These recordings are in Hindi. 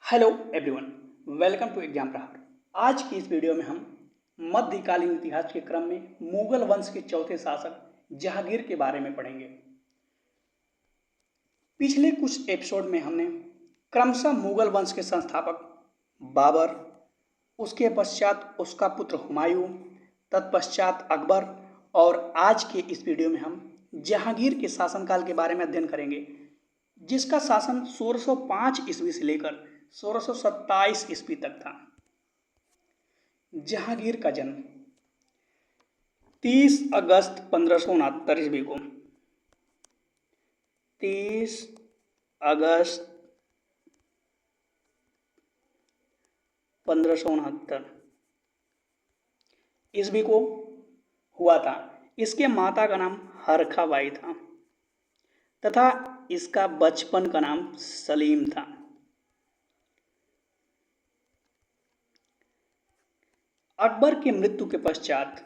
Hello everyone, welcome to exam Prahar. आज की इस वीडियो में हम मध्यकालीन इतिहास के क्रम में मुगल वंश के चौथे शासक जहांगीर के बारे में पढ़ेंगे। पिछले कुछ एपिसोड में हमने क्रमशः मुगल वंश के संस्थापक बाबर, उसके पश्चात उसका पुत्र हुमायूं, तत्पश्चात अकबर और आज के इस वीडियो में हम जहांगीर के शासनकाल के बारे में अध्ययन करेंगे, जिसका शासन 1605 ईस्वी से लेकर 1627 ईस्वी तक था। जहांगीर का जन्म 30 अगस्त 1569 ईस्वी को 30 अगस्त 1569 ईस्वी को हुआ था। इसके माता का नाम हरखाबाई था तथा इसका बचपन का नाम सलीम था। अकबर की मृत्यु के पश्चात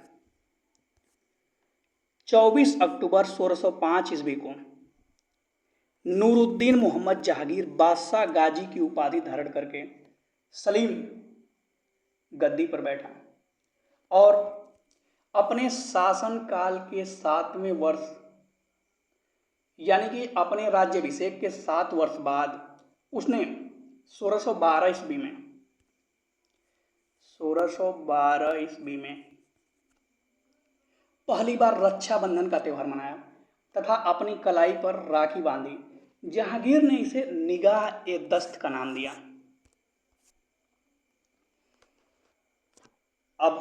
24 अक्टूबर 1605 ईस्वी को नूरुद्दीन मोहम्मद जहांगीर बादशाह गाजी की उपाधि धारण करके सलीम गद्दी पर बैठा और अपने शासनकाल के 7वें वर्ष यानी कि अपने राज्याभिषेक के 7 वर्ष बाद उसने 1612 ईस्वी में पहली बार रक्षाबंधन का त्यौहार मनाया तथा अपनी कलाई पर राखी बांधी। जहांगीर ने इसे निगाह-ए-दस्त का नाम दिया। अब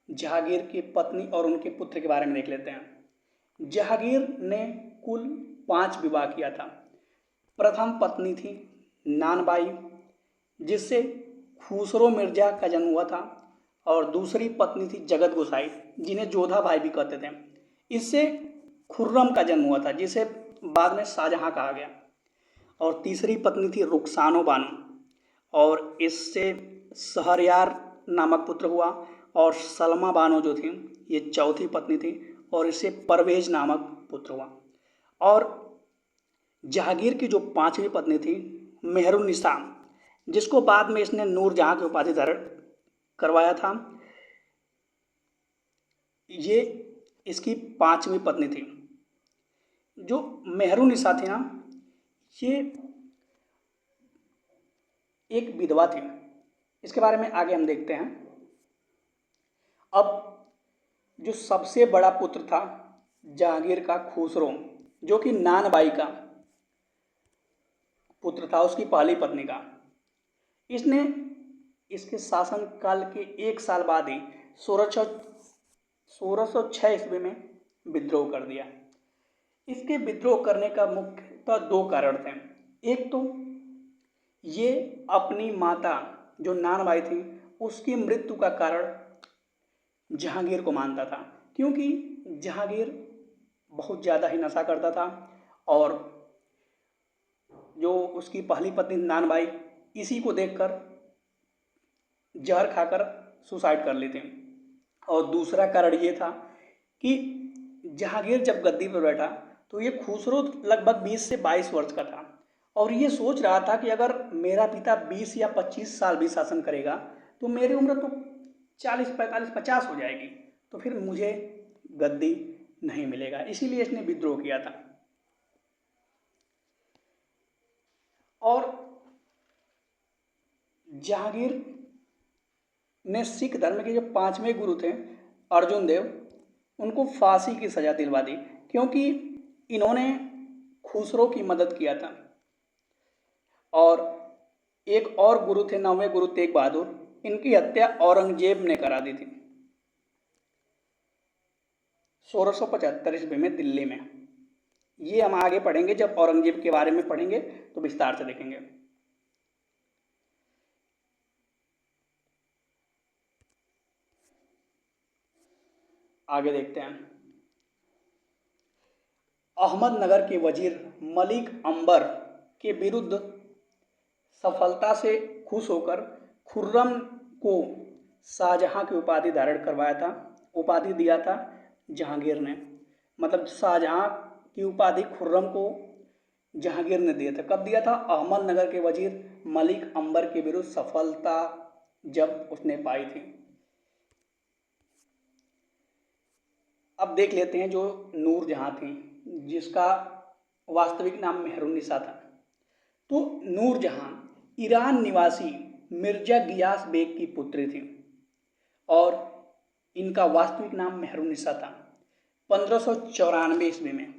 जहांगीर की पत्नी और उनके पुत्र के बारे में देख लेते हैं। जहांगीर ने कुल 5 विवाह किया था। प्रथम पत्नी थी नानबाई, जिससे खुसरो मिर्जा का जन्म हुआ था, और दूसरी पत्नी थी जगत गोसाई, जिन्हें जोधा भाई भी कहते थे। इससे खुर्रम का जन्म हुआ था, जिसे बाद में शाहजहां कहा गया। और तीसरी पत्नी थी रुखसानो बानो, और इससे शहरयार नामक पुत्र हुआ। और सलमा बानो जो थी, ये चौथी पत्नी थी, और इससे परवेज नामक पुत्र हुआ। और जहांगीर की जो 5वीं पत्नी थी मेहरुन्निसा, जिसको बाद में इसने नूरजहां की उपाधि धारण करवाया था, ये इसकी 5वीं पत्नी थी। जो मेहरुन्निसा थी ना, ये एक विधवा थी। इसके बारे में आगे हम देखते हैं। अब जो सबसे बड़ा पुत्र था जहांगीर का खुसरो, जो कि नानबाई का पुत्र था, उसकी पहली पत्नी का, इसने इसके शासनकाल के 1 साल बाद ही 1606 ईस्वी में विद्रोह कर दिया। इसके विद्रोह करने का मुख्यतः 2 कारण थे। एक तो ये अपनी माता जो नानबाई थी, उसकी मृत्यु का कारण जहांगीर को मानता था, क्योंकि जहांगीर बहुत ज़्यादा ही नशा करता था और जो उसकी पहली पत्नी नानबाई, इसी को देखकर जहर खाकर सुसाइड कर लेते। और दूसरा कारण ये था कि जहांगीर जब गद्दी पर बैठा तो ये खुसरो लगभग 20 से 22 वर्ष का था, और ये सोच रहा था कि अगर मेरा पिता 20 या 25 साल भी शासन करेगा तो मेरी उम्र तो 40, 45, 50 हो जाएगी, तो फिर मुझे गद्दी नहीं मिलेगा। इसीलिए इसने विद्रोह किया था। और जहांगीर ने सिख धर्म के जो 5वें गुरु थे अर्जुन देव, उनको फांसी की सजा दिलवा दी, क्योंकि इन्होंने खुसरो की मदद किया था। और एक और गुरु थे 9वें गुरु तेग बहादुर, इनकी हत्या औरंगजेब ने करा दी थी 1675 ईस्वी में दिल्ली में। ये हम आगे पढ़ेंगे, जब औरंगजेब के बारे में पढ़ेंगे तो विस्तार से देखेंगे। आगे देखते हैं। अहमदनगर के वजीर मलिक अंबर के विरुद्ध सफलता से खुश होकर खुर्रम को शाहजहां की उपाधि धारण करवाया था, उपाधि दिया था जहांगीर ने। मतलब शाहजहां की उपाधि खुर्रम को जहांगीर ने दिया था। कब दिया था? अहमदनगर के वजीर मलिक अंबर के विरुद्ध सफलता जब उसने पाई थी। अब देख लेते हैं जो नूरजहां थी, जिसका वास्तविक नाम मेहरुन्निसा था। तो नूरजहां ईरान निवासी मिर्जा गियास बेग की पुत्री थी और इनका वास्तविक नाम मेहरुन्निसा था। 1594 ईस्वी में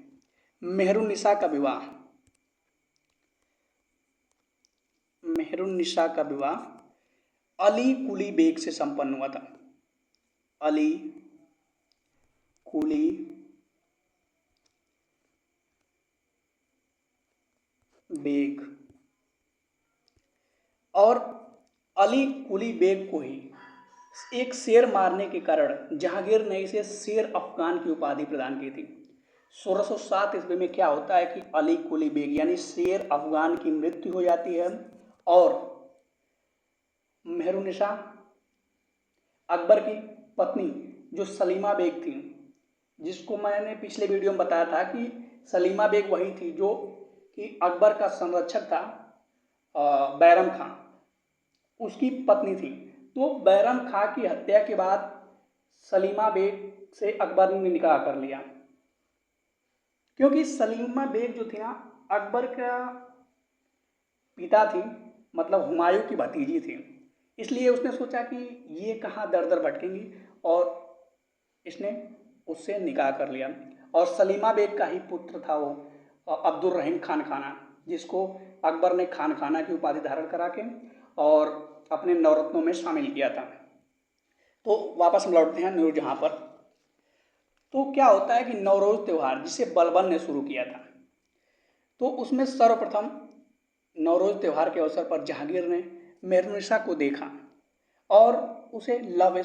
मेहरुन्निसा का विवाह अली कुली बेग से संपन्न हुआ था। अली कुली बेग, और अली कुली बेग को ही एक शेर मारने के कारण जहांगीर ने इसे शेर अफगान की उपाधि प्रदान की थी। 1607 ईस्वी में क्या होता है कि अली कुली बेग यानी शेर अफगान की मृत्यु हो जाती है और मेहरुन्निसा अकबर की पत्नी जो सलीमा बेग थी, जिसको मैंने पिछले वीडियो में बताया था कि सलीमा बेग वही थी जो कि अकबर का संरक्षक था बैरम खां, उसकी पत्नी थी। तो बैरम खां की हत्या के बाद सलीमा बेग से अकबर ने निकाह कर लिया, क्योंकि सलीमा बेग जो थी ना अकबर का पिता थी, मतलब हुमायूं की भतीजी थी। इसलिए उसने सोचा कि ये कहाँ दर दर भटकेंगी और इसने उससे निकाह कर लिया। और सलीमा बेग का ही पुत्र था वो अब्दुल रहीम खान खाना, जिसको अकबर ने खान खाना की उपाधि धारण करा के और अपने नवरत्नों में शामिल किया था। तो वापस हम लौटते हैं नूरजहां पर। तो क्या होता है कि नवरोज त्यौहार जिसे बलबन ने शुरू किया था, तो उसमें सर्वप्रथम नवरोज त्यौहार के अवसर पर जहांगीर ने मेहरुन्निसा को देखा और उसे लव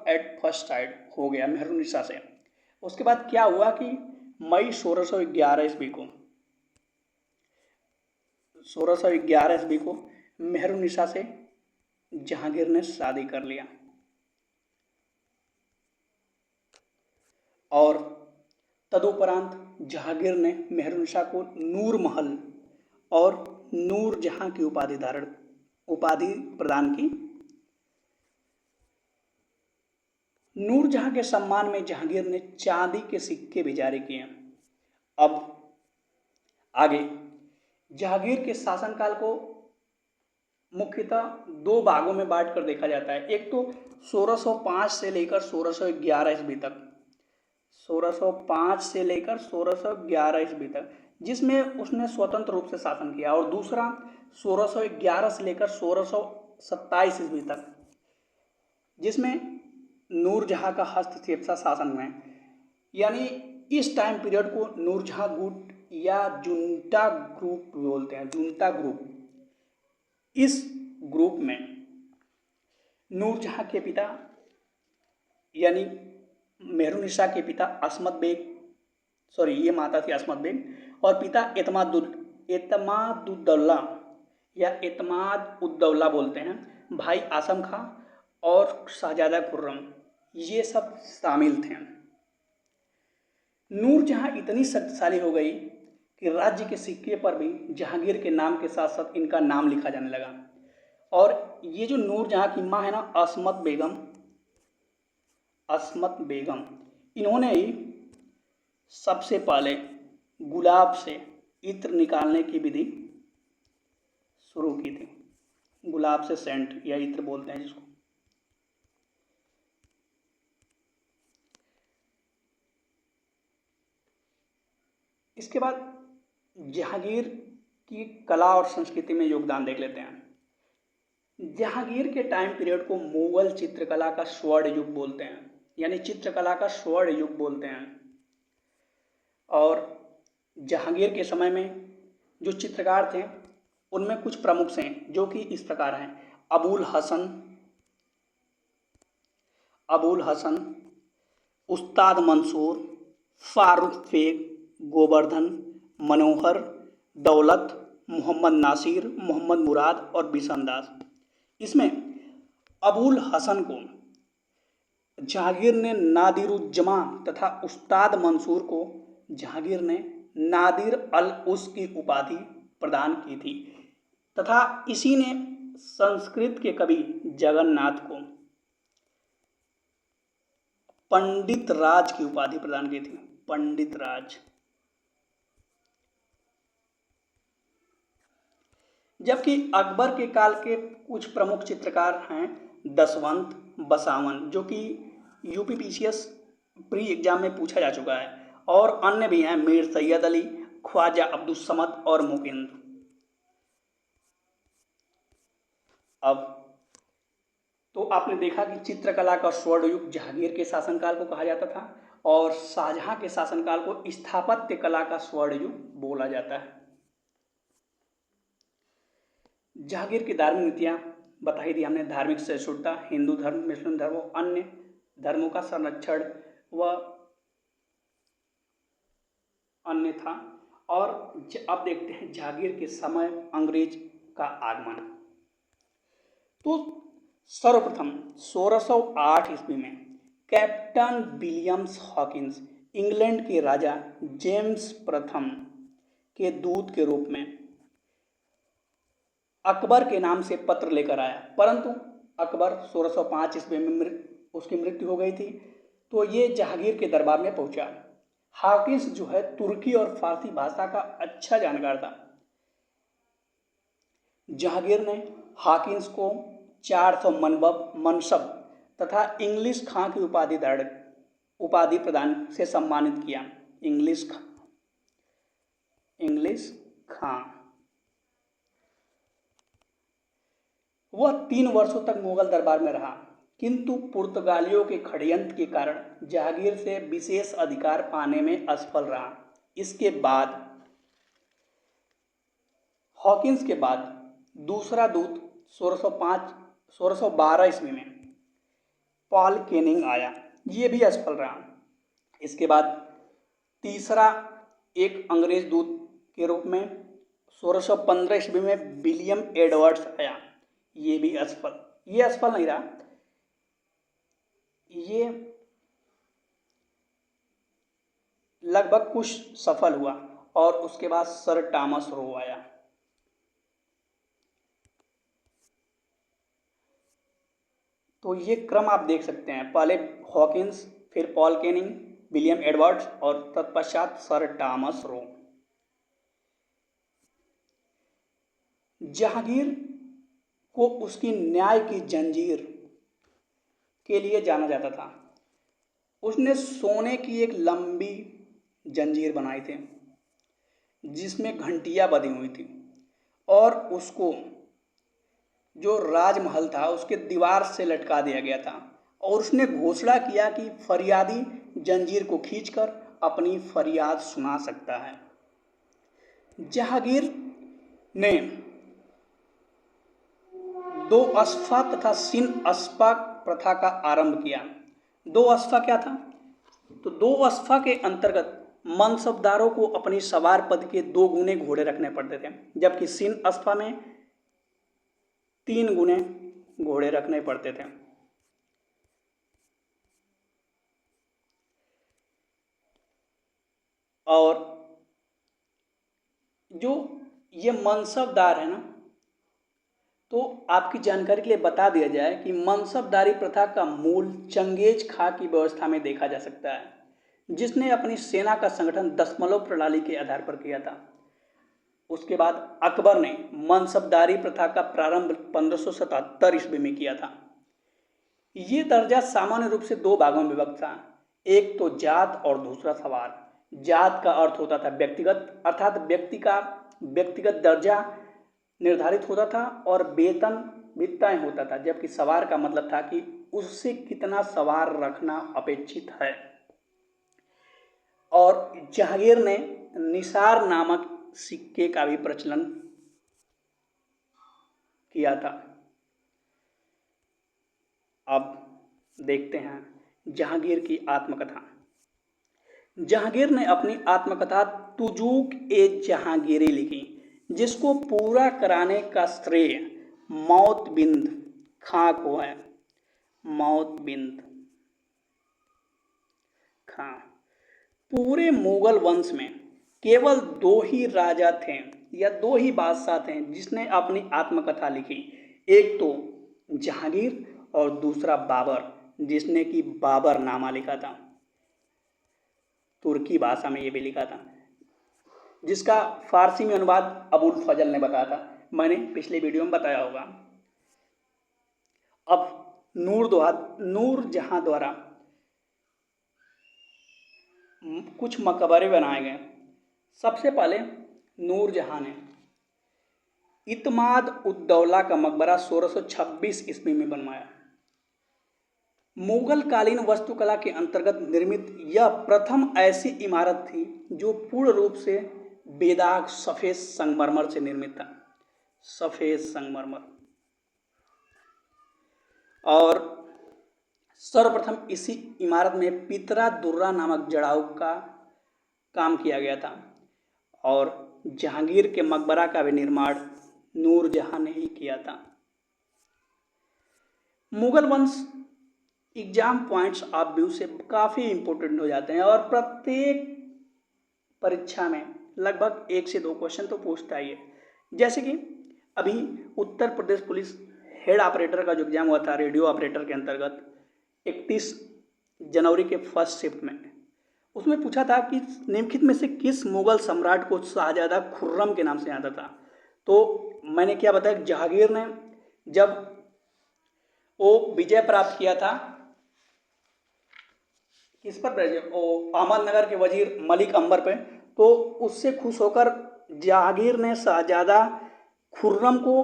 एट फर्स्ट साइट हो गया मेहरुन्निसा से। उसके बाद क्या हुआ कि मई 1611 ईस्वी को मेहरुन्निसा से जहांगीर ने शादी कर लिया और तदुपरांत जहांगीर ने मेहरुन्निसा को नूर महल और नूरजहां की उपाधि प्रदान की। नूरजहां के सम्मान में जहांगीर ने चांदी के सिक्के भी जारी किए। अब आगे जहांगीर के शासनकाल को मुख्यतः दो भागों में बांट कर देखा जाता है। एक तो 1605 से लेकर 1611 ईस्वी तक, 1605 से लेकर 1611 ईस्वी तक, जिसमें उसने स्वतंत्र रूप से शासन किया, और दूसरा 1611 से लेकर 1627 ईस्वी तक, जिसमें नूरजहां का हस्तक्षेप सा शासन हुआ है। यानी इस टाइम पीरियड को नूरजहां गुट या जुंटा ग्रुप बोलते हैं, जुंटा ग्रुप। इस ग्रुप में नूरजहां के पिता यानी मेहरुन्निसा के पिता ये माता थी असमत बेग, और पिता एतमादुद्दौला या एतमाद उद्दौला बोलते हैं, भाई आसम खां और शहजादा खुर्रम, ये सब शामिल थे। नूरजहां इतनी शक्तिशाली हो गई कि राज्य के सिक्के पर भी जहांगीर के नाम के साथ साथ इनका नाम लिखा जाने लगा। और ये जो नूरजहां की माँ है ना असमत बेगम, इन्होंने ही सबसे पहले गुलाब से इत्र निकालने की विधि शुरू की थी। गुलाब से सेंट या इत्र बोलते हैं जिसको। इसके बाद जहांगीर की कला और संस्कृति में योगदान देख लेते हैं। जहांगीर के टाइम पीरियड को मुगल चित्रकला का स्वर्ण युग बोलते हैं, यानी चित्रकला का स्वर्ण युग बोलते हैं। और जहांगीर के समय में जो चित्रकार थे उनमें कुछ प्रमुख हैं जो कि इस प्रकार हैं: अबुल हसन, उस्ताद मंसूर, फारूक बेग, गोवर्धन, मनोहर, दौलत, मोहम्मद नासिर, मोहम्मद मुराद और बिशनदास। इसमें अबुल हसन को जहांगीर ने नादिरुज्जमा तथा उस्ताद मंसूर को जहांगीर ने नादिर अल उस की उपाधि प्रदान की थी तथा इसी ने संस्कृत के कवि जगन्नाथ को पंडित राज की उपाधि प्रदान की थी। पंडित राज। जबकि अकबर के काल के कुछ प्रमुख चित्रकार हैं दसवंत, बसावन, जो कि यूपीपीसीएस प्री एग्जाम में पूछा जा चुका है, और अन्य भी हैं मीर सैयद अली, ख्वाजा अब्दुल समद और मुकिंद। अब तो आपने देखा कि चित्रकला का स्वर्ण युग जहांगीर के शासनकाल को कहा जाता था और शाहजहां के शासनकाल को स्थापत्य कला का स्वर्ण युग बोला जाता है। जहांगीर की धार्मिक नीतियां बताई दी हमने। धार्मिक सहिष्णुता, हिंदू धर्म, मुस्लिम धर्म, अन्य धर्मों का संरक्षण व अन्य था। और अब देखते हैं जहांगीर के समय अंग्रेज का आगमन। तो सर्वप्रथम 1608 ईस्वी में कैप्टन विलियम्स हॉकिंस इंग्लैंड के राजा जेम्स प्रथम के दूत के रूप में अकबर के नाम से पत्र लेकर आया, परंतु अकबर 1605 ईस्वी में उसकी मृत्यु हो गई थी। तो ये जहांगीर के दरबार में पहुंचा। हॉकिंस जो है तुर्की और फारसी भाषा का अच्छा जानकार था। जहांगीर ने हॉकिंस को 400 मनसब तथा इंग्लिश खां की उपाधि प्रदान से सम्मानित किया। इंग्लिश खां। वह 3 वर्षों तक मुगल दरबार में रहा, किंतु पुर्तगालियों के षड्यंत्र के कारण जहांगीर से विशेष अधिकार पाने में असफल रहा। इसके बाद हॉकिंस के बाद दूसरा दूत 1612 ईस्वी में पॉल केनिंग आया, ये भी असफल रहा। इसके बाद तीसरा एक अंग्रेज दूत के रूप में 1615 ईस्वी में विलियम एडवर्ड्स आया, ये भी असफल। ये असफल नहीं रहा, ये लगभग कुछ सफल हुआ। और उसके बाद सर टॉमस रो आया। तो ये क्रम आप देख सकते हैं, पहले हॉकिंस, फिर पॉल केनिंग, विलियम एडवर्ड्स और तत्पश्चात सर टॉमस रो। जहांगीर को उसकी न्याय की जंजीर के लिए जाना जाता था। उसने सोने की एक लंबी जंजीर बनाई थी जिसमें घंटियां बंधी हुई थी, और उसको जो राजमहल था उसके दीवार से लटका दिया गया था। और उसने घोषणा किया कि फरियादी जंजीर को खींचकर अपनी फरियाद सुना सकता है। जहांगीर ने दो अस्फा तथा सिन अस्फा प्रथा का आरंभ किया। दो अस्फा क्या था? तो दो अस्फा के अंतर्गत मनसबदारों को अपनी सवार पद के 2 गुने घोड़े रखने पड़ते थे, जबकि सिन अस्फा में 3 गुने घोड़े रखने पड़ते थे। और जो ये मनसबदार है ना, तो आपकी जानकारी के लिए बता दिया जाए कि मनसबदारी प्रथा का मूल चंगेज खां की व्यवस्था में देखा जा सकता है, जिसने अपनी सेना का संगठन दशमलव प्रणाली के आधार पर किया था। उसके बाद अकबर ने मनसबदारी प्रथा का प्रारंभ 1577 ईस्वी में किया था। ये दर्जा सामान्य रूप से 2 भागों में विभक्त था, एक तो जात और दूसरा सवार। जात का अर्थ होता था व्यक्तिगत, अर्थात व्यक्ति का व्यक्तिगत दर्जा निर्धारित होता था और वेतन वित्ताएं होता था, जबकि सवार का मतलब था कि उससे कितना सवार रखना अपेक्षित है। और जहांगीर ने निसार नामक सिक्के का भी प्रचलन किया था। अब देखते हैं जहांगीर की आत्मकथा। जहांगीर ने अपनी आत्मकथा तुजूक ए जहांगीरी लिखी, जिसको पूरा कराने का श्रेय मौतबिंद खां को है। मौतबिंद खां पूरे मुगल वंश में केवल दो ही राजा थे या दो ही बादशाह थे जिसने अपनी आत्मकथा लिखी। एक तो जहांगीर और दूसरा बाबर, जिसने कि बाबरनामा लिखा था, तुर्की भाषा में ये भी लिखा था, जिसका फारसी में अनुवाद अबुल फजल ने बताया था। मैंने पिछले वीडियो में बताया होगा। अब नूरजहां द्वारा कुछ मकबरे बनाए गए। सबसे पहले नूरजहां ने इत्माद उद्दौला का मकबरा 1626 ईस्वी में बनवाया। मुगल कालीन वास्तुकला के अंतर्गत निर्मित यह प्रथम ऐसी इमारत थी जो पूर्ण रूप से बेदाग सफेद संगमरमर से निर्मित था। सफेद संगमरमर। और सर्वप्रथम इसी इमारत में पितरा दुर्रा नामक जड़ाऊ का काम किया गया था और जहांगीर के मकबरा का भी निर्माण नूरजहां ने ही किया था। मुगल वंश एग्जाम पॉइंट्स ऑफ व्यू से काफ़ी इंपॉर्टेंट हो जाते हैं और प्रत्येक परीक्षा में लगभग 1 से 2 क्वेश्चन तो पूछता ही है। जैसे कि अभी Uttar Pradesh police head operator का जो एग्जाम हुआ था रेडियो ऑपरेटर के अंतर्गत 31 जनवरी के फर्स्ट शिफ्ट में, उसमें पूछा था कि निम्नलिखित में से किस मुगल सम्राट को शाहजादा खुर्रम के नाम से आता था। तो मैंने क्या बताया, जहांगीर ने जब वो विजय प्राप्त किया था किस पर, अहमदनगर के वजीर मलिक अंबर पे, तो उससे खुश होकर जहांगीर ने शाहजादा खुर्रम को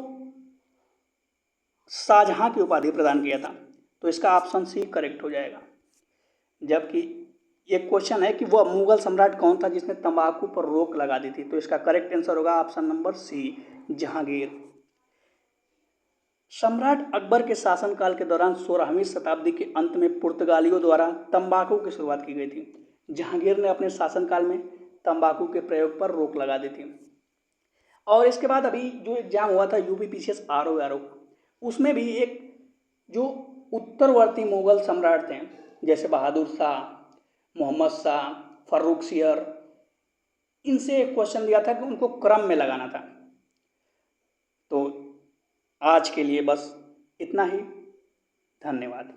शाहजहां की उपाधि प्रदान किया था। तो इसका ऑप्शन सी करेक्ट हो जाएगा। जबकि एक क्वेश्चन है कि वह मुगल सम्राट कौन था जिसने तंबाकू पर रोक लगा दी थी, तो इसका करेक्ट आंसर होगा ऑप्शन नंबर सी, जहांगीर। सम्राट अकबर के शासनकाल के दौरान 16वीं शताब्दी के अंत में पुर्तगालियों द्वारा तंबाकू की शुरुआत की गई थी। जहांगीर ने अपने शासनकाल में तंबाकू के प्रयोग पर रोक लगा दी थी। और इसके बाद अभी जो एग्जाम हुआ था यूपी पीसीएस आरओ, उसमें भी एक जो उत्तरवर्ती मुगल सम्राट थे जैसे बहादुर शाह, मोहम्मद शाह, फर्रुखसियर, इनसे एक क्वेश्चन दिया था कि उनको क्रम में लगाना था। तो आज के लिए बस इतना ही। धन्यवाद।